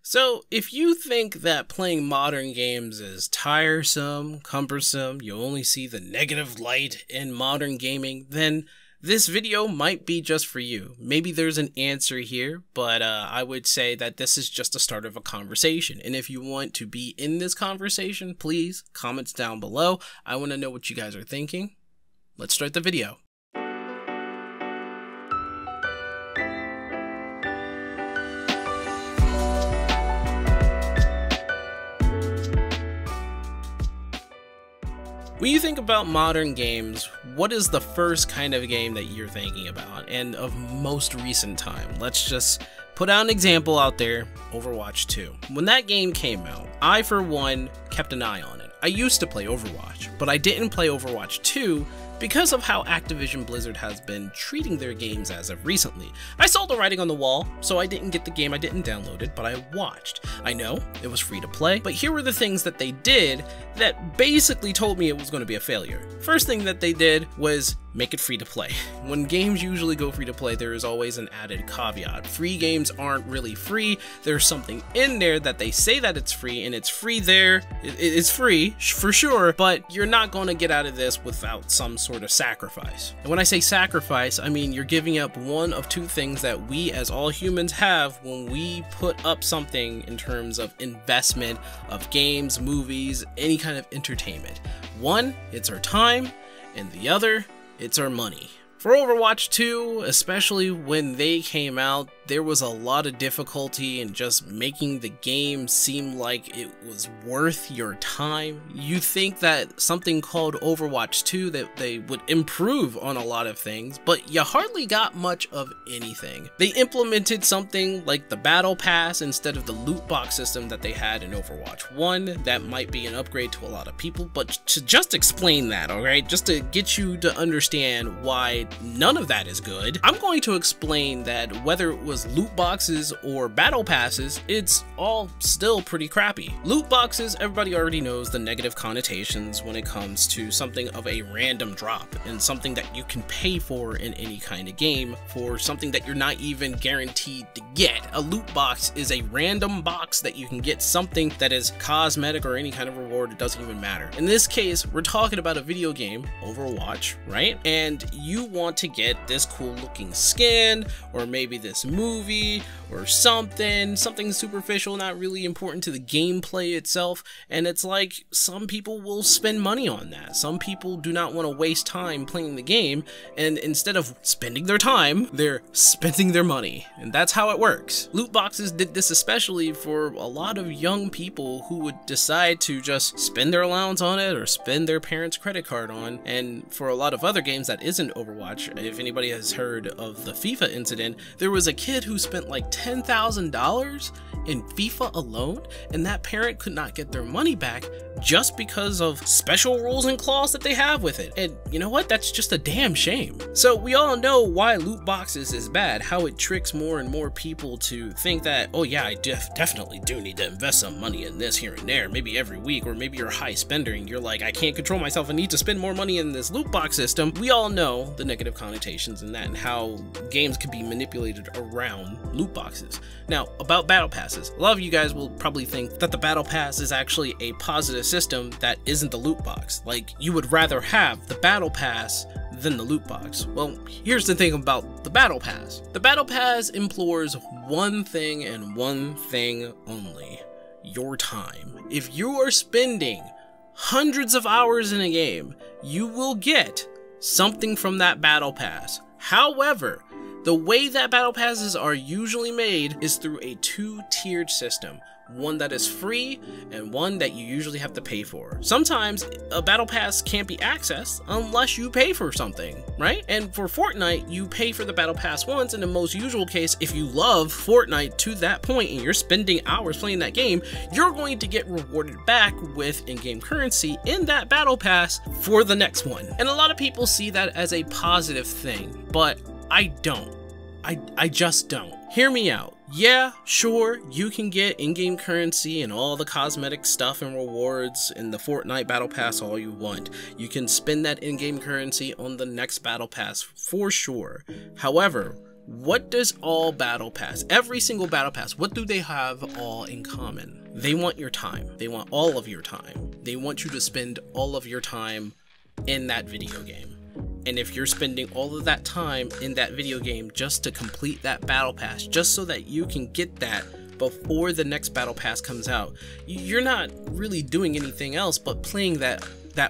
So, if you think that playing modern games is tiresome, cumbersome, you only see the negative light in modern gaming, then this video might be just for you. Maybe there's an answer here, but I would say that this is just the start of a conversation. And if you want to be in this conversation, please comment down below. I want to know what you guys are thinking. Let's start the video. When you think about modern games, what is the first kind of game that you're thinking about? And of most recent time, let's just put out an example out there, Overwatch 2. When that game came out, I for one kept an eye on it. I used to play Overwatch, but I didn't play Overwatch 2 because of how Activision Blizzard has been treating their games as of recently. I saw the writing on the wall, so I didn't get the game, I didn't download it, but I watched. I know, it was free to play, but here were the things that they did that basically told me it was going to be a failure. First thing that they did was make it free to play. When games usually go free to play, there is always an added caveat. Free games aren't really free. There's something in there that they say that it's free, and it's free there. It's free, for sure, but you're not going to get out of this without some sort of sacrifice. And when I say sacrifice, I mean you're giving up one of two things that we as all humans have when we put up something in terms of investment of games, movies, any kind of entertainment. One, it's our time, and the other, it's our money. For Overwatch 2, especially when they came out, there was a lot of difficulty in just making the game seem like it was worth your time. You think that something called Overwatch 2 that they would improve on a lot of things, but you hardly got much of anything. They implemented something like the Battle Pass instead of the loot box system that they had in Overwatch 1. That might be an upgrade to a lot of people, but to just explain that, alright, just to get you to understand why none of that is good, I'm going to explain that whether it was loot boxes or battle passes, it's all still pretty crappy. Loot boxes, everybody already knows the negative connotations when it comes to something of a random drop and something that you can pay for in any kind of game for something that you're not even guaranteed to get. A loot box is a random box that you can get something that is cosmetic or any kind of reward, it doesn't even matter. In this case, we're talking about a video game, Overwatch, right? And you want to get this cool looking skin, or maybe this movie, or something superficial, not really important to the gameplay itself, and it's like some people will spend money on that. Some people do not want to waste time playing the game, and instead of spending their time, they're spending their money, and that's how it works. Loot boxes did this especially for a lot of young people who would decide to just spend their allowance on it or spend their parents' credit card on, and for a lot of other games that isn't Overwatch, if anybody has heard of the FIFA incident, there was a kid who spent like $10,000 in FIFA alone, and that parent could not get their money back just because of special rules and clause that they have with it. And you know what? That's just a damn shame. So we all know why loot boxes is bad, how it tricks more and more people to think that, oh yeah, I definitely do need to invest some money in this here and there, maybe every week, or maybe you're a high spender and you're like, I can't control myself, I need to spend more money in this loot box system. We all know the negative connotations in that and how games can be manipulated around loot boxes. Now, about battle passes, a lot of you guys will probably think that the battle pass is actually a positive system that isn't the loot box. Like, you would rather have the battle pass than the loot box. Well, here's the thing about the battle pass. The battle pass implores one thing and one thing only: your time. If you are spending hundreds of hours in a game, you will get something from that battle pass. However, the way that battle passes are usually made is through a two-tiered system. One that is free and one that you usually have to pay for. Sometimes a battle pass can't be accessed unless you pay for something, right? And for Fortnite, you pay for the battle pass once. In the most usual case, if you love Fortnite to that point and you're spending hours playing that game, you're going to get rewarded back with in-game currency in that battle pass for the next one. And a lot of people see that as a positive thing, but I don't. I just don't. Hear me out. Yeah, sure, you can get in-game currency and all the cosmetic stuff and rewards in the Fortnite Battle Pass all you want. You can spend that in-game currency on the next Battle Pass for sure. However, What does all battle pass, every single battle pass, what do they have all in common? They want your time. They want all of your time. They want you to spend all of your time in that video game. And if you're spending all of that time in that video game just to complete that battle pass, just so that you can get that before the next battle pass comes out, you're not really doing anything else but playing that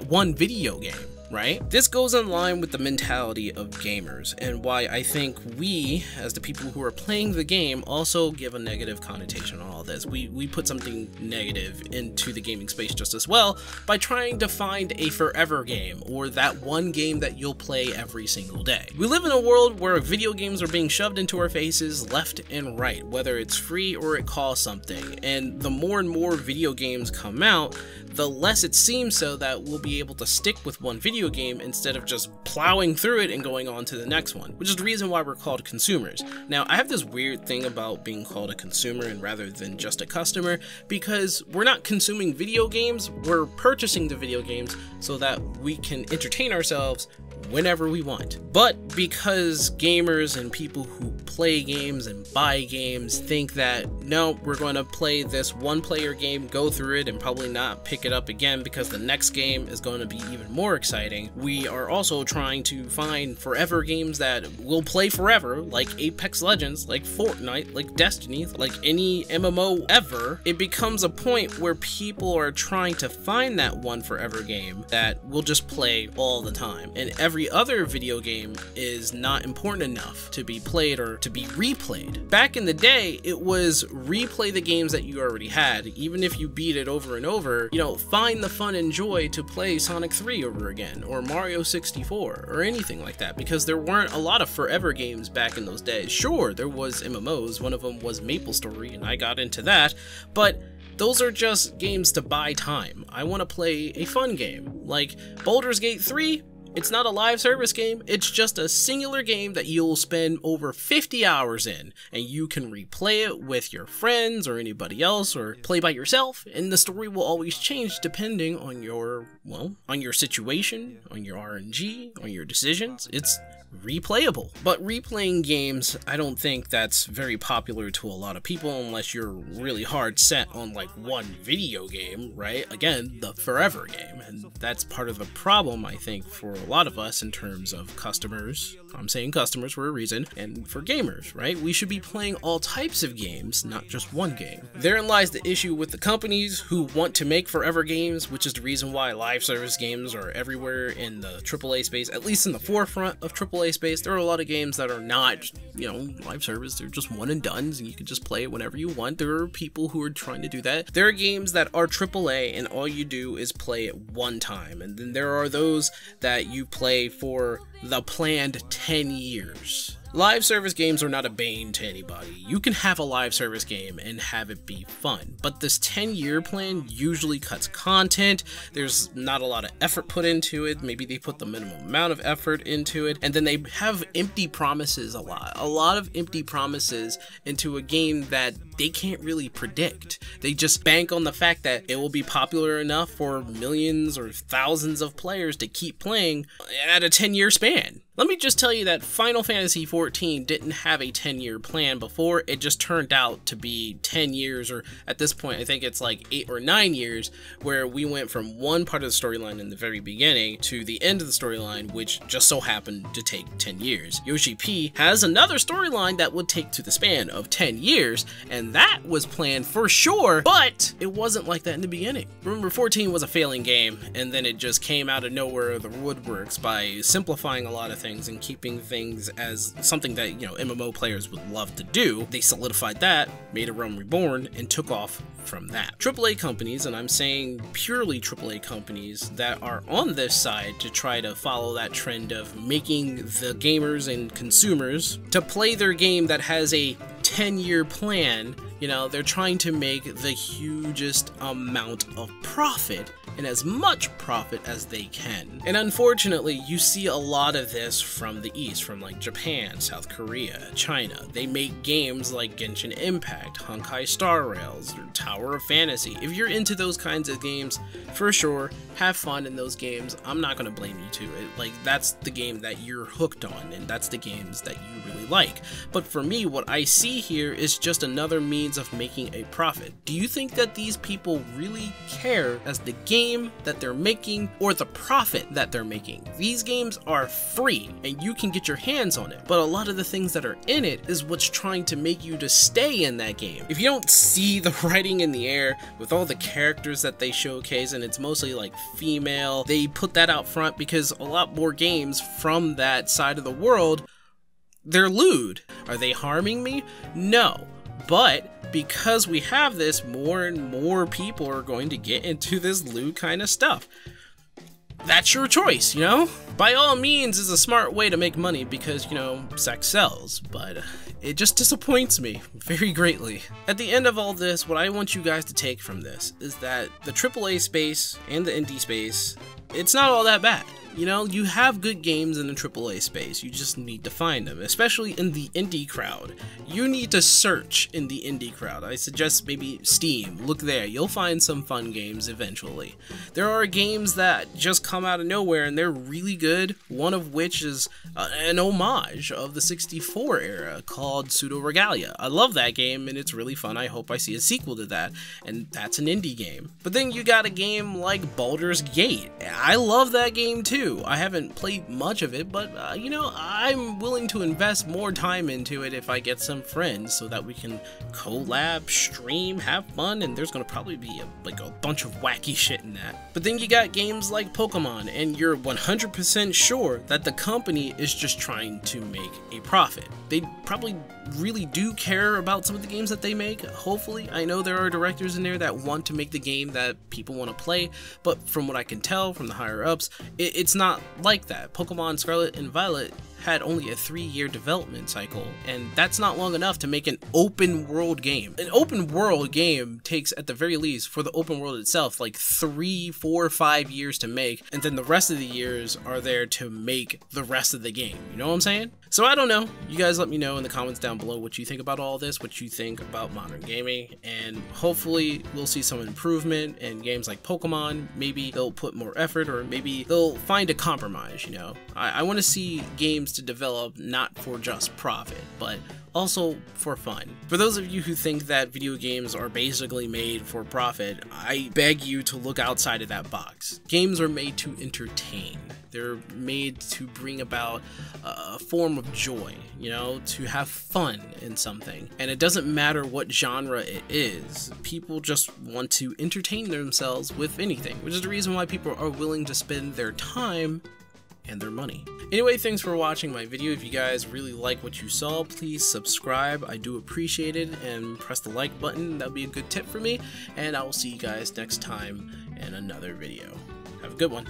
one video game, right? This goes in line with the mentality of gamers, and why I think we, as the people who are playing the game, also give a negative connotation on all this. We put something negative into the gaming space just as well by trying to find a forever game, or that one game that you'll play every single day. We live in a world where video games are being shoved into our faces left and right, whether it's free or it costs something, and the more and more video games come out, the less it seems so that we'll be able to stick with one video game instead of just plowing through it and going on to the next one, which is the reason why we're called consumers. Now, I have this weird thing about being called a consumer and rather than just a customer, because we're not consuming video games, we're purchasing the video games so that we can entertain ourselves whenever we want. But because gamers and people who play games and buy games think that, no, we're going to play this one player game, go through it, and probably not pick it up again because the next game is going to be even more exciting, we are also trying to find forever games that we'll play forever, like Apex Legends, like Fortnite, like Destiny, like any MMO ever. It becomes a point where people are trying to find that one forever game that we'll just play all the time, and every other video game is not important enough to be played or to be replayed. Back in the day, it was replay the games that you already had. Even if you beat it over and over, you know, find the fun and joy to play Sonic 3 over again, or Mario 64, or anything like that, because there weren't a lot of forever games back in those days. Sure, there was MMOs, one of them was MapleStory, and I got into that, but those are just games to buy time. I want to play a fun game, like Baldur's Gate 3. It's not a live service game, it's just a singular game that you'll spend over 50 hours in, and you can replay it with your friends or anybody else, or play by yourself, and the story will always change depending on your, well, on your situation, on your RNG, on your decisions. It's replayable. But replaying games, I don't think that's very popular to a lot of people unless you're really hard set on like one video game, right? Again, the forever game, and that's part of the problem, I think, for a lot of us in terms of customers. I'm saying customers for a reason, and for gamers, right? We should be playing all types of games, not just one game. Therein lies the issue with the companies who want to make forever games, which is the reason why live service games are everywhere in the AAA space, at least in the forefront of AAA space. There are a lot of games that are not, you know, live service. They're just one and dones, and you can just play it whenever you want. There are people who are trying to do that. There are games that are AAA, and all you do is play it one time, and then there are those that you play for the planned 10 years. Live service games are not a bane to anybody. You can have a live service game and have it be fun, but this 10-year plan usually cuts content. There's not a lot of effort put into it. Maybe they put the minimum amount of effort into it, and then they have empty promises a lot of empty promises into a game that they can't really predict. They just bank on the fact that it will be popular enough for millions or thousands of players to keep playing at a 10-year span. Let me just tell you that Final Fantasy XIV didn't have a 10-year plan before. It just turned out to be 10 years, or at this point I think it's like 8 or 9 years, where we went from one part of the storyline in the very beginning to the end of the storyline, which just so happened to take 10 years. Yoshi P has another storyline that would take to the span of 10 years, and that was planned for sure, but it wasn't like that in the beginning. Remember, 14 was a failing game, and then it just came out of nowhere of the woodworks by simplifying a lot of things and keeping things as something that, you know, MMO players would love to do. They solidified that, made a Realm Reborn, and took off from that. AAA companies, and I'm saying purely AAA companies that are on this side to try to follow that trend of making the gamers and consumers to play their game that has a 10-year plan, you know, they're trying to make the hugest amount of profit and as much profit as they can. And unfortunately, you see a lot of this from the East, from like Japan, South Korea, China. They make games like Genshin Impact, Honkai Star Rails, or Tower of Fantasy. If you're into those kinds of games, for sure, have fun in those games. I'm not gonna blame you to it. Like, that's the game that you're hooked on, and that's the games that you really like. But for me, what I see here is just another means of making a profit. Do you think that these people really care as the game that they're making or the profit that they're making? These games are free and you can get your hands on it, but a lot of the things that are in it is what's trying to make you to stay in that game. If you don't see the writing in the air with all the characters that they showcase, and it's mostly like female, they put that out front because a lot more games from that side of the world, they're lewd. Are they harming me? No. But because we have this, more and more people are going to get into this lewd kind of stuff. That's your choice, you know? By all means, it's a smart way to make money because, you know, sex sells, but it just disappoints me very greatly. At the end of all this, what I want you guys to take from this is that the AAA space and the indie space, it's not all that bad. You know, you have good games in the AAA space, you just need to find them, especially in the indie crowd. You need to search in the indie crowd. I suggest maybe Steam, look there, you'll find some fun games eventually. There are games that just come out of nowhere and they're really good, one of which is an homage of the 64 era called Pseudo Regalia. I love that game and it's really fun. I hope I see a sequel to that, and that's an indie game. But then you got a game like Baldur's Gate. I love that game too. I haven't played much of it, but you know, I'm willing to invest more time into it if I get some friends so that we can collab, stream, have fun, and there's gonna probably be a bunch of wacky shit in that. But then you got games like Pokemon, and you're 100% sure that the company is just trying to make a profit. They probably really do care about some of the games that they make, hopefully. I know there are directors in there that want to make the game that people want to play, but from what I can tell from the higher ups, it's not like that. Pokemon Scarlet and Violet had only a 3-year development cycle, and that's not long enough to make an open world game. An open world game takes, at the very least, for the open world itself, like 3, 4, 5 years to make, and then the rest of the years are there to make the rest of the game. You know what I'm saying? So I don't know. You guys let me know in the comments down below what you think about all this, what you think about modern gaming, and hopefully we'll see some improvement in games like Pokemon. Maybe they'll put more effort, or maybe they'll find a compromise, you know? I want to see games to develop not for just profit, but also for fun. For those of you who think that video games are basically made for profit, I beg you to look outside of that box. Games are made to entertain. They're made to bring about a form of joy, you know, to have fun in something. And it doesn't matter what genre it is, people just want to entertain themselves with anything, which is the reason why people are willing to spend their time and their money. Anyway, thanks for watching my video. If you guys really like what you saw, please subscribe. I do appreciate it, and press the like button. That would be a good tip for me, and I will see you guys next time in another video. Have a good one.